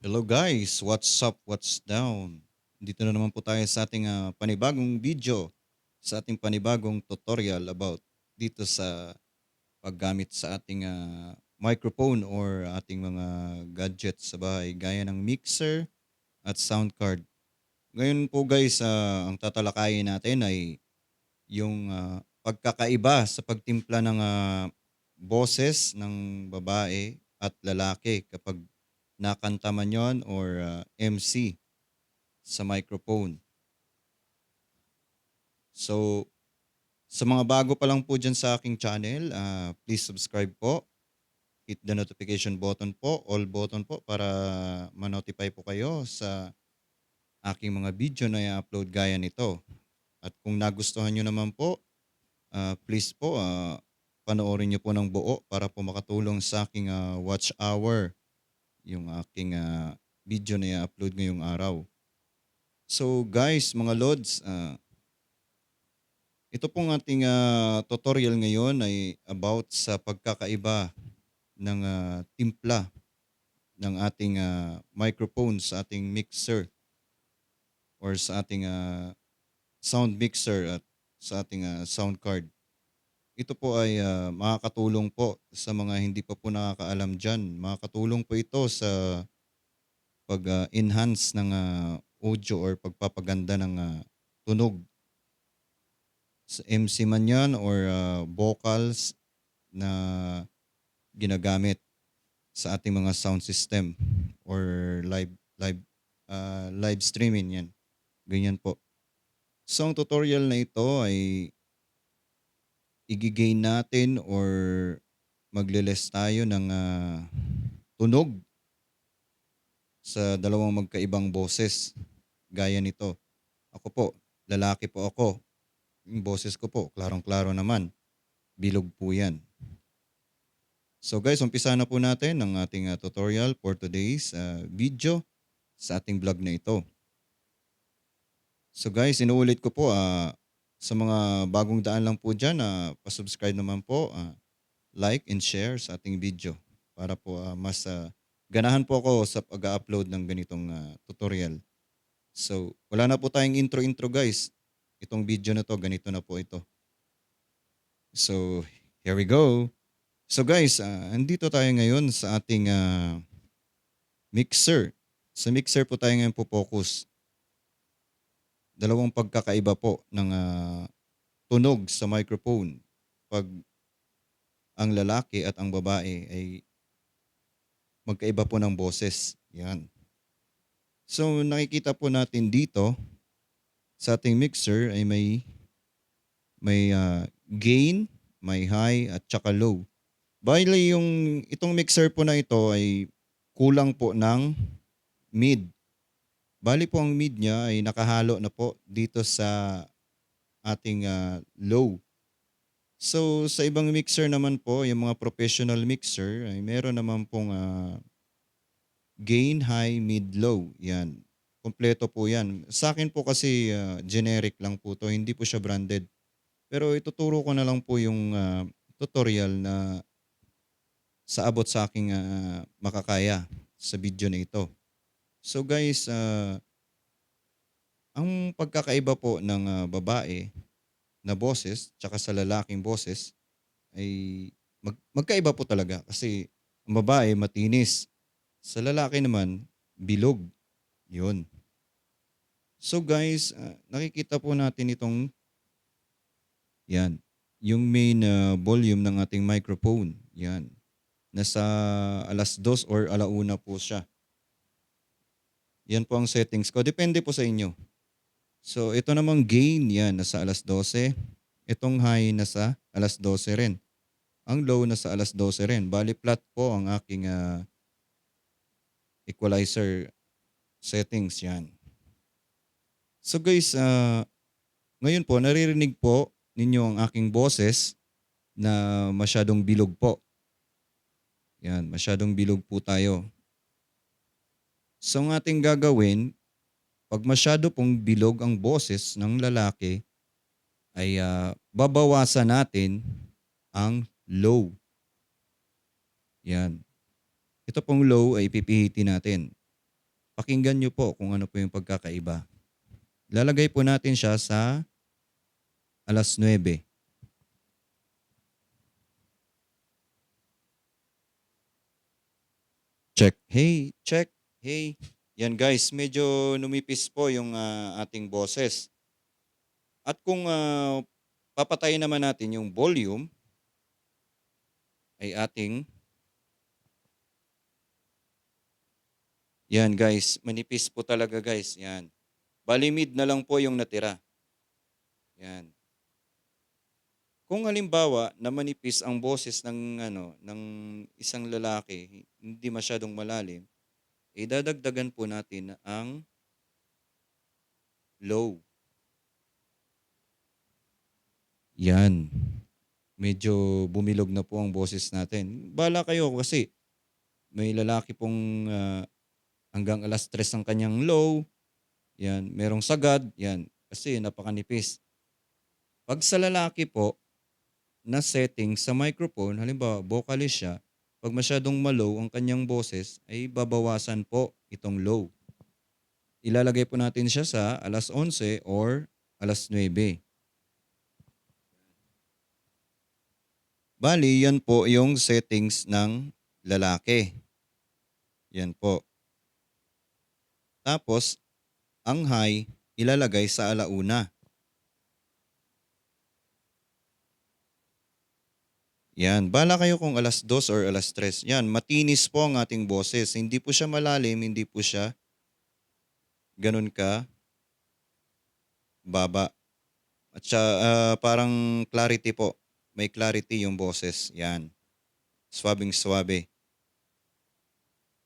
Hello guys, what's up, what's down? Dito na naman po tayo sa ating panibagong video, sa ating panibagong tutorial about dito sa paggamit sa ating microphone or ating mga gadgets sa bahay gaya ng mixer at sound card. Ngayon po guys, ang tatalakayin natin ay yung pagkakaiba sa pagtimpla ng boses ng babae at lalaki kapag nakanta man yon or MC sa microphone. So, sa mga bago pa lang po dyan sa aking channel, please subscribe po. Hit the notification button po, all button po para ma-notify po kayo sa aking mga video na i-upload gaya nito. At kung nagustuhan nyo naman po, please po panoorin nyo po ng buo para po makatulong sa aking watch hour, yung aking video na i-upload ngayong araw. So guys, mga lods, ito pong ating tutorial ngayon ay about sa pagkakaiba ng timpla ng ating microphone sa ating mixer or sa ating sound mixer at sa ating sound card. Ito po ay makakatulong po sa mga hindi pa po nakakaalam dyan. Makakatulong po ito sa pag-enhance ng audio or pagpapaganda ng tunog sa MC man yan or vocals na ginagamit sa ating mga sound system or live streaming yan. Ganyan po. So ang tutorial na ito ay igigain natin or magle-less tayo ng tunog sa dalawang magkaibang boses. Gaya nito. Ako po, lalaki po ako. Yung boses ko po, klarong-klaro naman. Bilog po yan. So guys, umpisa na po natin ang ating tutorial for today's video sa ating vlog na ito. So guys, inuulit ko po sa mga bagong daan lang po dyan, pasubscribe naman po, like and share sa ating video para po mas ganahan po ako sa pag-upload ng ganitong tutorial. So wala na po tayong intro-intro guys. Itong video na to, ganito na po ito. So here we go. So guys, andito tayo ngayon sa ating mixer. Sa mixer po tayo ngayon po focus. Dalawang pagkakaiba po ng tunog sa microphone pag ang lalaki at ang babae ay magkaiba po ng boses. Yan. So nakikita po natin dito sa ating mixer ay may gain, may high at saka low. Bale yung itong mixer po na ito ay kulang po ng mid. Bali po ang mid niya ay nakahalo na po dito sa ating low. So sa ibang mixer naman po, yung mga professional mixer ay meron naman pong gain, high, mid, low. Yan. Kompleto po yan. Sa akin po kasi generic lang po to, hindi po siya branded. Pero ituturo ko na lang po yung tutorial na sa abot sa aking makakaya sa video na ito. So guys, ang pagkakaiba po ng babae na boses tsaka sa lalaking boses ay magkaiba po talaga kasi ang babae matinis, sa lalaki naman bilog. 'Yun. So guys, nakikita po natin itong 'yan, yung main volume ng ating microphone, 'yan. Nasa 2:00 or 1:00 po siya. 'Yan po ang settings ko, depende po sa inyo. So ito namang gain 'yan nasa 12:00, itong high nasa 12:00 rin. Ang low nasa 12:00 rin. Bale flat po ang aking equalizer settings 'yan. So guys, ngayon po naririnig po ninyo ang aking boses na masyadong bilog po. 'Yan, masyadong bilog po tayo. So ang ating gagawin, 'pag masyado pong bilog ang boses ng lalaki ay babawasan natin ang low. 'Yan. Ito pong low ay pipihitin natin. Pakinggan niyo po kung ano po yung pagkakaiba. Lalagay po natin siya sa 9:00. Check. Hey, check. Hey. Yan guys, medyo numipis po yung ating boses. At kung papatayin naman natin yung volume, ay ating, yan guys, manipis po talaga guys. Yan. Bali mid na lang po yung natira. Yan. Kung halimbawa na manipis ang boses ng isang lalaki, hindi masyadong malalim, dadagdagan po natin ang low. Yan. Medyo bumilog na po ang boses natin. Bala kayo kasi may lalaki pong hanggang 3:00 ang kanyang low. Yan. Merong sagad. Yan. Kasi napakanipis. Pag sa lalaki po, na setting sa microphone, halimbawa vocalist siya, pag masyadong ma-low ang kanyang boses, ay babawasan po itong low. Ilalagay po natin siya sa 11:00 or 9:00. Bali, yan po yung settings ng lalaki. Yan po. Tapos, ang high, ilalagay sa 1:00. Yan. Bala kayo kung 2:00 or 3:00. Yan. Matinis po ang ating boses. Hindi po siya malalim, hindi po siya ganun ka baba. At siya, parang clarity po. May clarity yung boses. Yan. Swabing-swabe.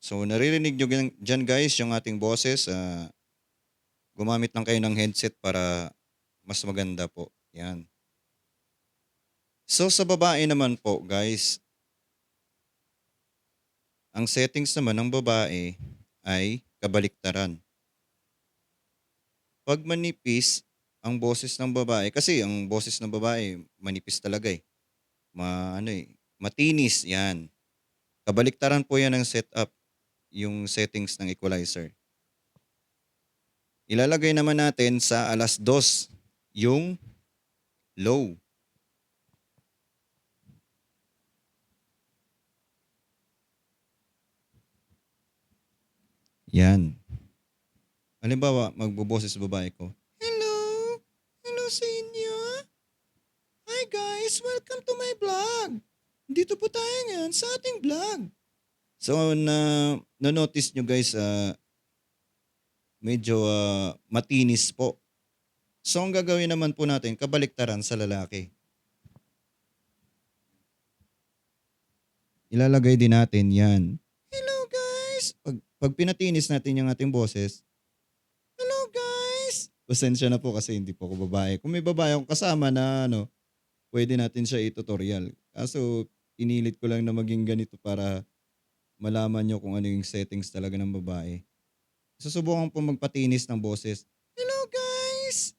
So, naririnig nyo dyan guys yung ating boses. Gumamit lang kayo ng headset para mas maganda po. Yan. So, sa babae naman po guys, ang settings naman ng babae ay kabaliktaran. Pag manipis ang boses ng babae, kasi ang boses ng babae manipis talaga eh. Matinis, yan. Kabaliktaran po yan ng setup, yung settings ng equalizer. Ilalagay naman natin sa 2:00 yung low. Yan. Halimbawa, magboboses babae ko. Hello! Hello sa inyo! Hi guys! Welcome to my vlog! Dito po tayo ngayon sa ating vlog. So, na-notice nyo guys, medyo matinis po. So, ang gagawin naman po natin, kabaliktaran sa lalaki. Ilalagay din natin yan. Hello guys! Pag pinatinis natin yung ating boses, hello guys! Pasensya na po kasi hindi po ako babae. Kung may babae akong kasama na pwede natin siya i-tutorial. Kaso, pinilit ko lang na maging ganito para malaman nyo kung ano yung settings talaga ng babae. Susubukan po magpatinis ng boses. Hello guys!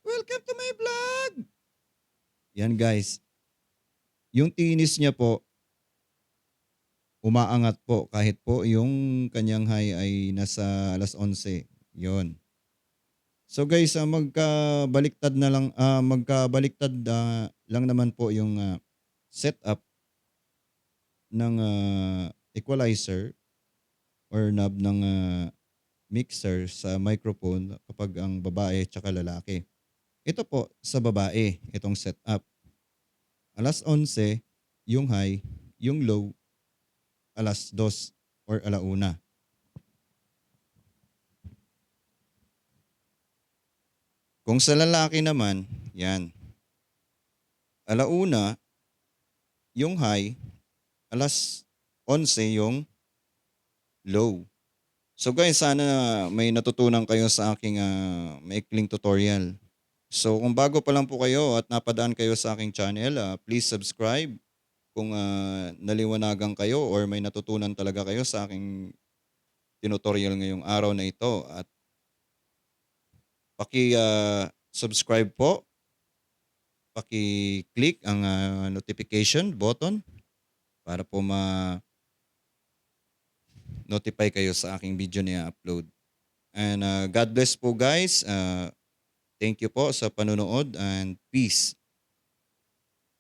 Welcome to my vlog! Yan guys. Yung tinis niya po, umaangat po kahit po yung kanyang high ay nasa 11:00. Yon. So guys, magkabaliktad lang naman po yung setup ng equalizer or knob ng mixer sa microphone kapag ang babae at lalaki. Ito po sa babae, itong setup. 11:00 yung high, yung low 2:00 or 1:00. Kung sa lalaki naman, yan. 1:00 yung high, 11:00 yung low. So guys, sana may natutunan kayo sa aking maikling tutorial. So kung bago pa lang po kayo at napadaan kayo sa aking channel, please subscribe kung naliwanagan kayo or may natutunan talaga kayo sa aking tutorial ngayong araw na ito. At paki-subscribe po, paki-click ang notification button para po notify kayo sa aking video na i-upload. And God bless po guys. Thank you po sa panonood and peace.